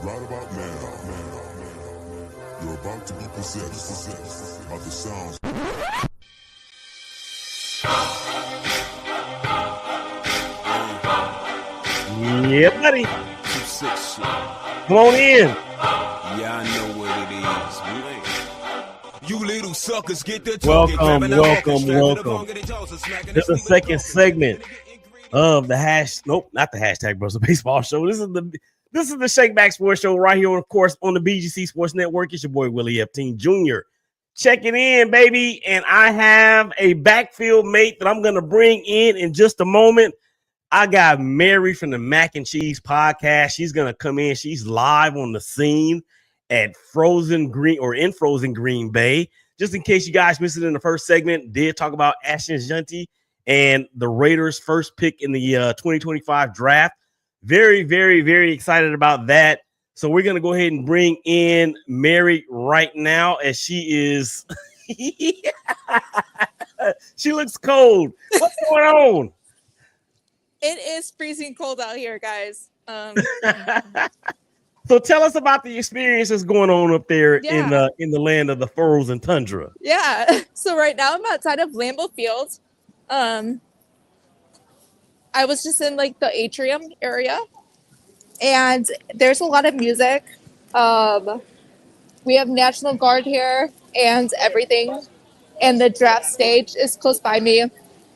Right about now, you're about to be possessed by the sounds. Yeah, buddy. 2-6 shit. Come on in. Yeah, I know what it is. You little suckers, get the talking. Welcome. This is the second segment of the not the hashtag Bros. Baseball Show. This is the ShakeBack Sports Show right here, of course, on the BGC Sports Network. It's your boy Willie Epting Jr. checking in, baby, and I have a backfield mate that I'm gonna bring in just a moment. I got Mary from the Mac and Cheese podcast. She's going to come in. She's live on the scene at Frozen Green Bay. Just in case you guys missed it in the first segment, did talk about Ashton Junty and the Raiders' first pick in the 2025 draft. Very, very, very excited about that. So we're going to go ahead and bring in Mary right now as she is. She looks cold. What's going on? It is freezing cold out here, guys. So tell us about the experiences going on up there in the land of the frozen tundra. Yeah. So right now I'm outside of Lambeau Field. I was just in like the atrium area, and there's a lot of music. We have National Guard here and everything, and the draft stage is close by me.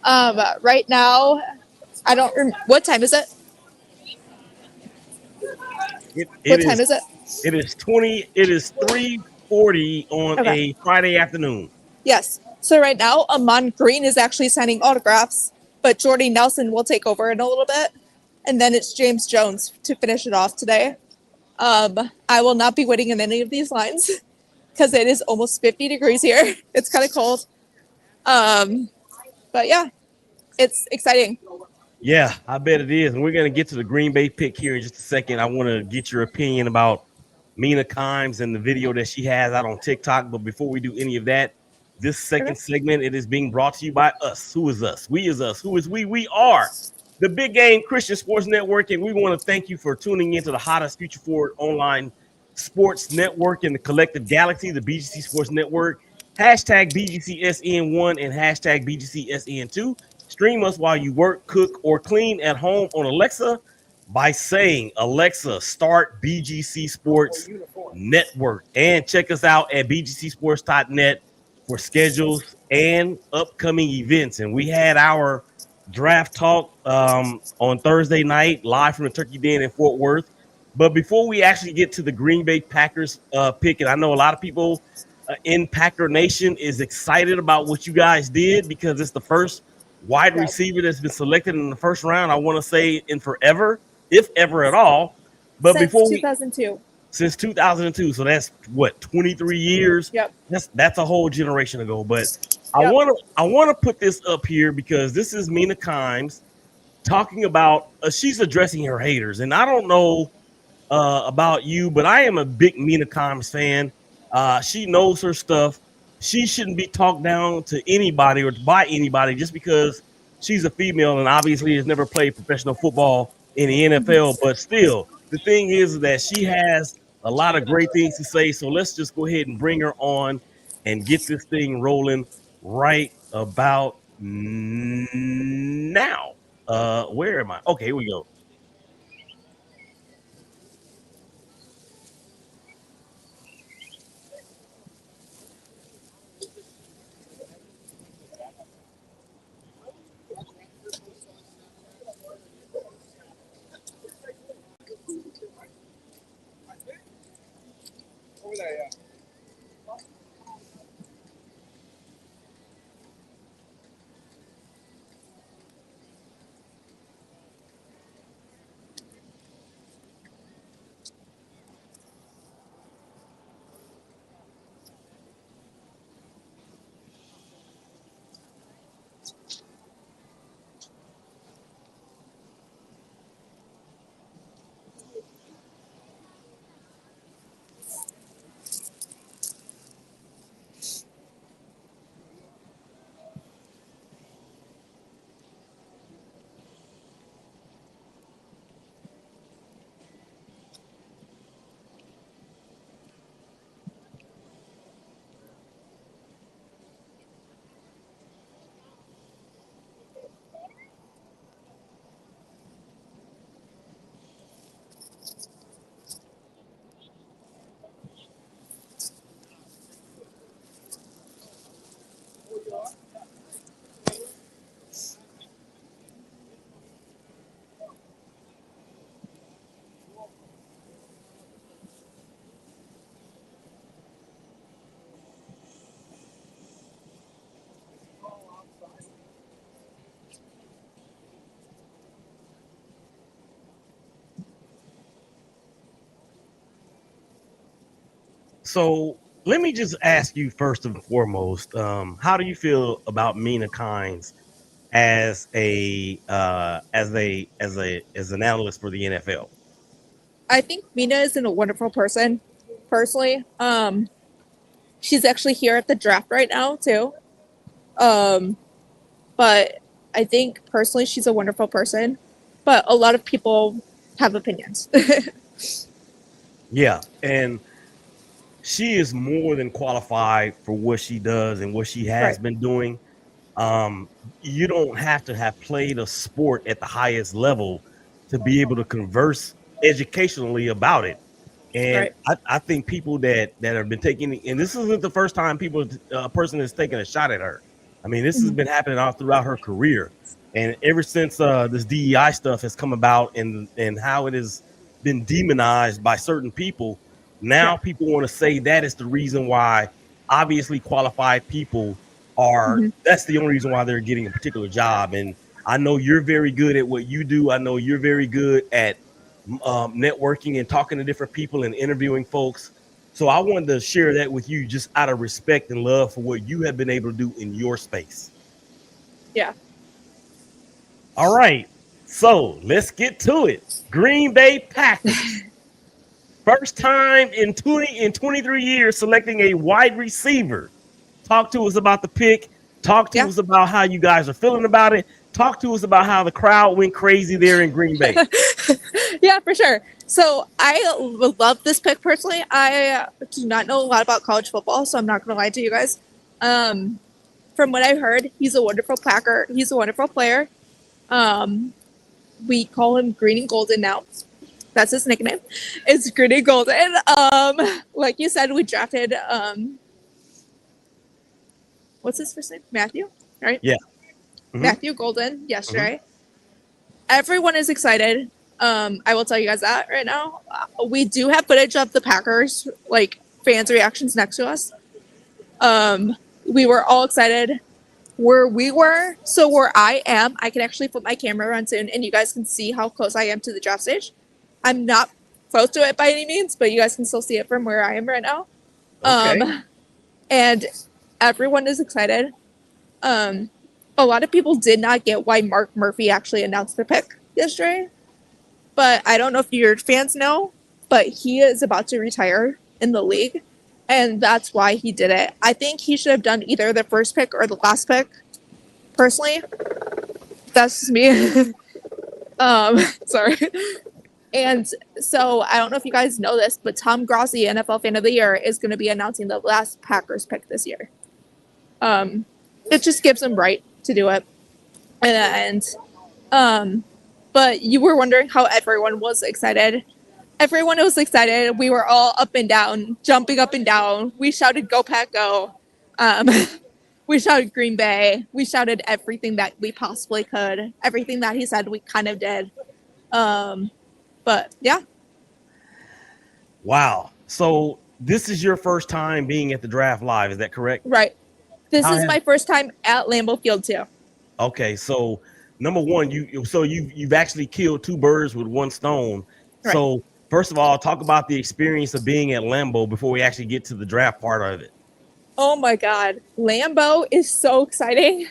Right now, I don't remember. What time is it? What time is it? It is 3:40 on a Friday afternoon. Yes. So right now, Amon Green is actually signing autographs, but Jordy Nelson will take over in a little bit. And then it's James Jones to finish it off today. I will not be waiting in any of these lines because it is almost 50 degrees here. It's kind of cold. But yeah, it's exciting. Yeah, I bet it is. And we're going to get to the Green Bay pick here in just a second. I want to get your opinion about Mina Kimes and the video that she has out on TikTok. But before we do any of that, this second segment, it is being brought to you by us. Who is us? We is us. Who is we? We are the Big Game Christian Sports Network. And we want to thank you for tuning into the hottest future forward online sports network in the collective galaxy, the BGC Sports Network. Hashtag BGCSN1 and hashtag BGCSN2. Stream us while you work, cook, or clean at home on Alexa by saying, Alexa, start BGC Sports Network. And check us out at bgcsports.net for schedules and upcoming events. And we had our draft talk on Thursday night, live from the Turkey Den in Fort Worth. But before we actually get to the Green Bay Packers pick, and I know a lot of people in Packer Nation is excited about what you guys did because it's the first wide receiver that's been selected in the first round, I want to say, in forever, if ever at all. But since before 2002. Since 2002. So that's what, 23 years? Yep. That's a whole generation ago. But I want to put this up here because this is Mina Kimes talking about she's addressing her haters. And I don't know about you, but I am a big Mina Kimes fan. She knows her stuff. She shouldn't be talked down to anybody or by anybody just because she's a female and obviously has never played professional football in the NFL. But still, the thing is that she has a lot of great things to say. So let's just go ahead and bring her on and get this thing rolling right about now. Where am I? Okay, here we go. Over there, yeah. So let me just ask you first and foremost, how do you feel about Mina Kimes as an analyst for the NFL? I think Mina is a wonderful person, personally. She's actually here at the draft right now too. But I think personally she's a wonderful person. But a lot of people have opinions. Yeah, and she is more than qualified for what she does and what she has been doing. You don't have to have played a sport at the highest level to be able to converse educationally about it. And I think people that have been taking, and this isn't the first time a person is taking a shot at her. I mean, this has been happening all throughout her career. And ever since this DEI stuff has come about and how it has been demonized by certain people, now people want to say that is the reason why obviously qualified people are, that's the only reason why they're getting a particular job. And I know you're very good at what you do. I know you're very good at networking and talking to different people and interviewing folks. So I wanted to share that with you just out of respect and love for what you have been able to do in your space. Yeah. All right. So let's get to it. Green Bay Packers. First time in 23 years selecting a wide receiver. Talk to us about the pick. Talk to us about how you guys are feeling about it. Talk to us about how the crowd went crazy there in Green Bay. Yeah, for sure. So I love this pick personally. I do not know a lot about college football, so I'm not going to lie to you guys. From what I've heard, he's a wonderful Packer. He's a wonderful player. We call him Green and Golden now. That's his nickname. It's Green and Golden. Like you said, we drafted what's his first name? Matthew, right? Yeah. Matthew Golden yesterday. Everyone is excited. I will tell you guys that right now. We do have footage of the Packers, like fans' reactions next to us. We were all excited where we were. So where I am, I can actually flip my camera around soon and you guys can see how close I am to the draft stage. I'm not close to it by any means, but you guys can still see it from where I am right now. Okay. And everyone is excited. A lot of people did not get why Mark Murphy actually announced the pick yesterday. But I don't know if your fans know, but he is about to retire in the league. And that's why he did it. I think he should have done either the first pick or the last pick. Personally, that's just me. Sorry. And so I don't know if you guys know this, but Tom Grossi, NFL Fan of the Year, is going to be announcing the last Packers pick this year. It just gives him right to do it. But you were wondering how everyone was excited. Everyone was excited. We were all up and down, jumping up and down. We shouted, "Go Pack, go!" We shouted Green Bay. We shouted everything that we possibly could. Everything that he said, we kind of did. But yeah. Wow. So this is your first time being at the draft live. Is that correct? Right. This is my first time at Lambeau Field too. Okay. So number one, you've actually killed two birds with one stone. Right. So first of all, talk about the experience of being at Lambeau before we actually get to the draft part of it. Oh my God. Lambeau is so exciting.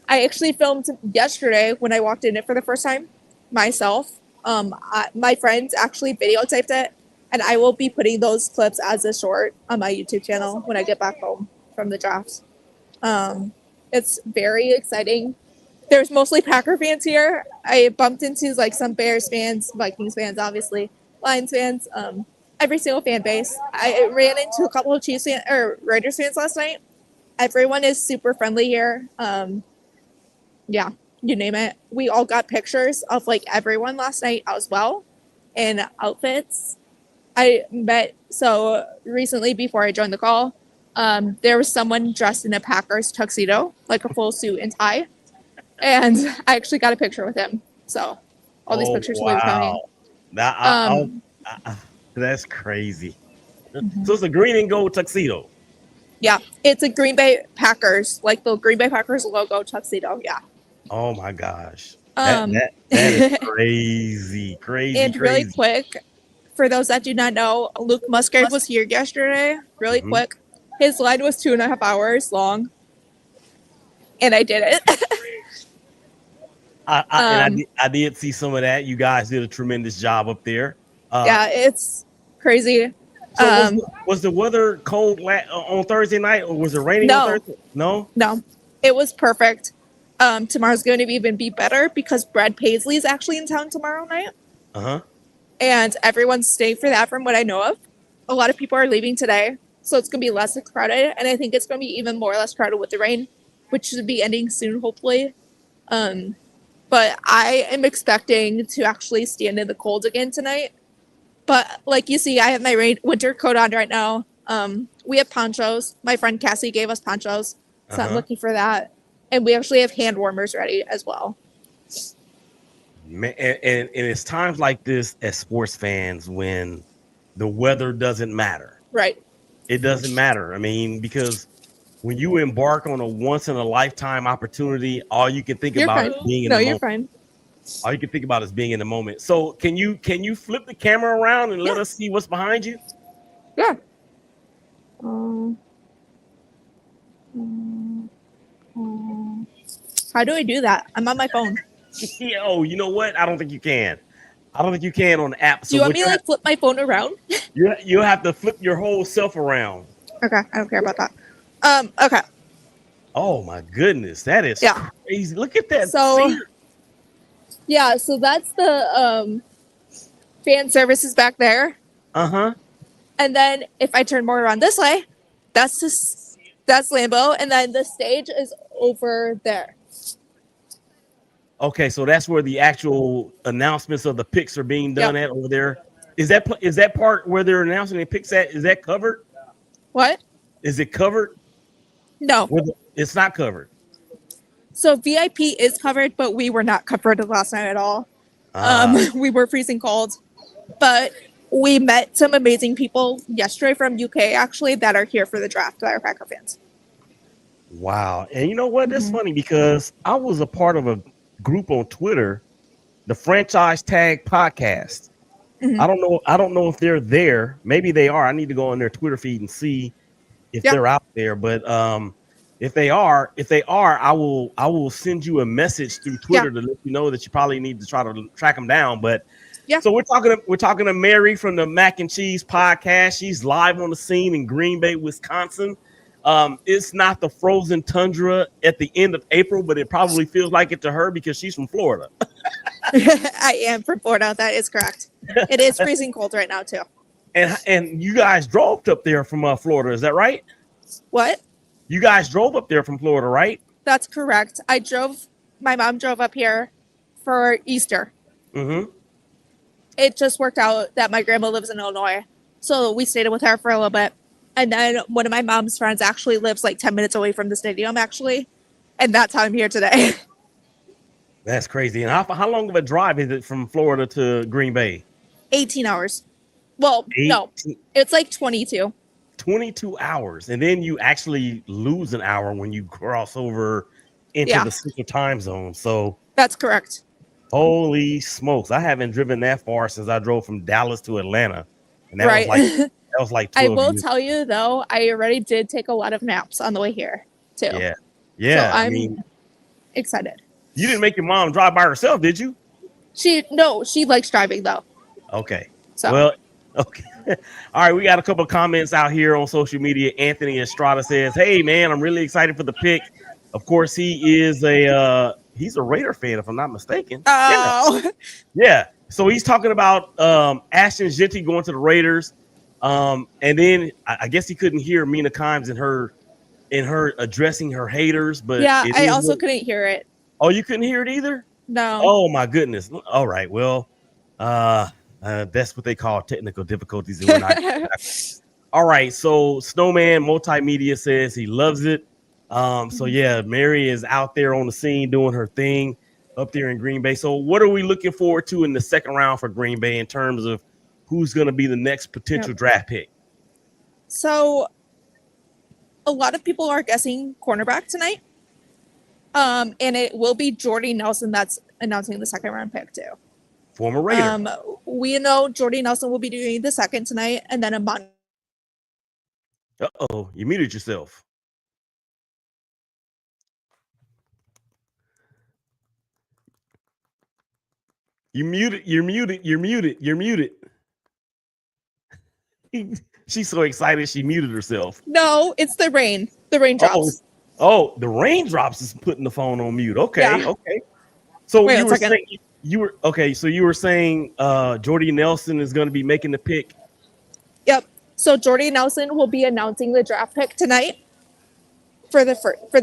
I actually filmed yesterday when I walked in it for the first time myself. My friends actually videotaped it, and I will be putting those clips as a short on my YouTube channel when I get back home from the draft. It's very exciting. There's mostly Packer fans here. I bumped into like some Bears fans, Vikings fans, obviously, Lions fans, every single fan base. I ran into a couple of Chiefs fans or Raiders fans last night. Everyone is super friendly here. Yeah, you name it. We all got pictures of like everyone last night as well in outfits. I met so recently before I joined the call. There was someone dressed in a Packers tuxedo, like a full suit and tie. And I actually got a picture with him. So all these pictures will be coming. That's crazy. So it's a green and gold tuxedo. Yeah, it's a Green Bay Packers, like the Green Bay Packers logo tuxedo. Yeah. Oh my gosh. That is crazy. And really quick, for those that do not know, Luke Musgrave was here yesterday, really quick. His line was 2.5 hours long, and I did it. I did see some of that. You guys did a tremendous job up there. Yeah, it's crazy. So was the weather cold on Thursday night, or was it raining on Thursday? No, it was perfect. Tomorrow's going to even be better because Brad Paisley is actually in town tomorrow night. And everyone's staying for that from what I know of. A lot of people are leaving today, so it's going to be less crowded. And I think it's going to be even more or less crowded with the rain, which should be ending soon, hopefully. But I am expecting to actually stand in the cold again tonight. But like you see, I have my winter coat on right now. We have ponchos. My friend Cassie gave us ponchos, so I'm looking for that. And we actually have hand warmers ready as well. Man, and it's times like this as sports fans when the weather doesn't matter. Right. It doesn't matter. I mean, because when you embark on a once in a lifetime opportunity, all you can think about is being in the moment. Fine. All you can think about is being in the moment. So can you flip the camera around and let us see what's behind you? Yeah. How do I do that? I'm on my phone. Oh, you know what? I don't think you can. I don't think you can on the app. So do you want me to flip my phone around? You have to flip your whole self around. Okay, I don't care about that. Okay. Oh my goodness, that is crazy. Look at that. So that's the fan services back there. And then if I turn more around this way, that's Lambeau, and then the stage is over there. Okay, so that's where the actual announcements of the picks are being done at over there. Is that part where they're announcing the picks at? Is that covered? What? Is it covered? No, it's not covered. So VIP is covered, but we were not covered last night at all. We were freezing cold, but we met some amazing people yesterday from UK actually that are here for the draft that are Packer fans. Wow. And you know what? That's funny because I was a part of a group on Twitter, the Franchise Tag Podcast. I don't know if they're there. Maybe they are. I need to go on their Twitter feed and see if they're out there. But if they are, I will send you a message through Twitter to let you know that you probably need to try to track them down. But so we're talking to Mary from the Mac and Cheese Podcast. She's live on the scene in Green Bay, Wisconsin. It's not the frozen tundra at the end of April, but it probably feels like it to her because she's from Florida. I am from Florida. That is correct. It is freezing cold right now too. And you guys drove up there from Florida, is that right? What? You guys drove up there from Florida, right? That's correct. My mom drove up here for Easter. It just worked out that my grandma lives in Illinois. So we stayed with her for a little bit. And then one of my mom's friends actually lives like 10 minutes away from the stadium, actually. And that's how I'm here today. That's crazy. And how long of a drive is it from Florida to Green Bay? 18 hours. Well, no, it's like 22. 22 hours. And then you actually lose an hour when you cross over into the Central Time Zone. So that's correct. Holy smokes. I haven't driven that far since I drove from Dallas to Atlanta. And that was like 12 I will years. tell you, though, I already did take a lot of naps on the way here, too. Yeah. So I'm excited. You didn't make your mom drive by herself, did you? She likes driving, though. Okay. So. Well, okay. All right, we got a couple of comments out here on social media. Anthony Estrada says, "Hey, man, I'm really excited for the pick." Of course, he's a Raider fan, if I'm not mistaken. Oh. Yeah. So he's talking about Ashton Jeanty going to the Raiders. And then I guess he couldn't hear Mina Kimes in her addressing her haters. But I also couldn't hear it. Oh, you couldn't hear it either? No. Oh my goodness. All right. Well, that's what they call technical difficulties. All right. So Snowman Multimedia says he loves it. So yeah, Mary is out there on the scene doing her thing up there in Green Bay. So what are we looking forward to in the second round for Green Bay in terms of who's going to be the next potential draft pick? So a lot of people are guessing cornerback tonight. And it will be Jordy Nelson that's announcing the second round pick too. Former Raider. We know Jordy Nelson will be doing the second tonight, and then Amon. Uh-oh, you muted yourself. You're muted. She's so excited she muted herself. No, it's the rain. The raindrops. Oh, the raindrops is putting the phone on mute. Okay, Yeah. okay. So Wait, you were saying Jordy Nelson is going to be making the pick. Yep. So Jordy Nelson will be announcing the draft pick tonight for the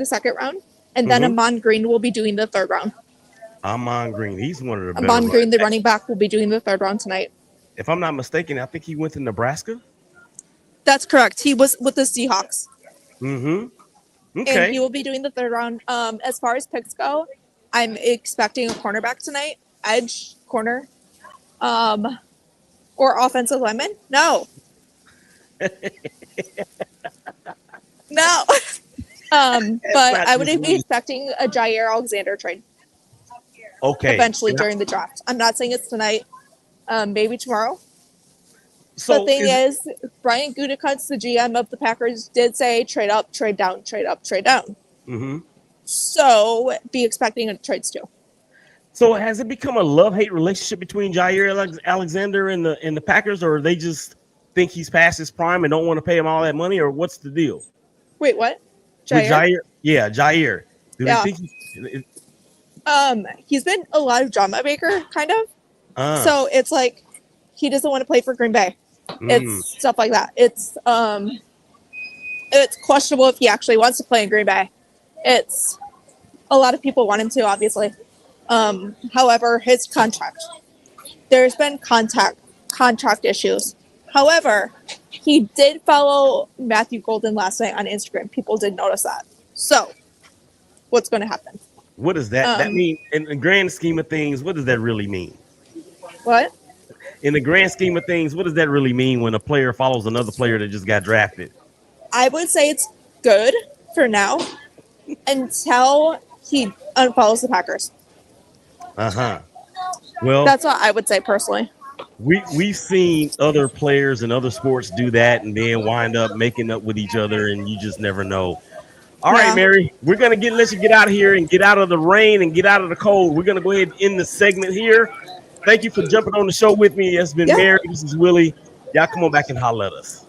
second round, and then Amon Green will be doing the third round. Amon Green, he's one of the better. Amon Green, the running back, will be doing the third round tonight. If I'm not mistaken, I think he went to Nebraska. That's correct. He was with the Seahawks. Okay. And he will be doing the third round. As far as picks go, I'm expecting a cornerback tonight, edge, corner, or offensive lineman. No. No. But I would be expecting a Jair Alexander trade. Okay. Eventually during the draft. I'm not saying it's tonight. Maybe tomorrow. So the thing is, Brian Gutekunst, the GM of the Packers, did say trade up, trade down, trade up, trade down. So be expecting trades too. So has it become a love-hate relationship between Jair Alexander and the Packers, or they just think he's past his prime and don't want to pay him all that money, or what's the deal? Wait, what? Jair? Yeah, Jair. Do they think he's been a lot of drama maker, kind of. So it's like he doesn't want to play for Green Bay. It's stuff like that. It's questionable if he actually wants to play in Green Bay. It's a lot of people want him to, obviously. However, his contract, there's been contract issues. However, he did follow Matthew Golden last night on Instagram. People did notice that. So what's going to happen? What does that mean in the grand scheme of things? What does that really mean? What? In the grand scheme of things, what does that really mean when a player follows another player that just got drafted? I would say it's good for now until he unfollows the Packers. Well, that's what I would say personally. We've seen other players in other sports do that and then wind up making up with each other, and you just never know. All right, Mary, we're gonna let you get out of here and get out of the rain and get out of the cold. We're gonna go ahead and end the segment here. Thank you for jumping on the show with me. It's been Mary. This is Willie. Y'all come on back and holler at us.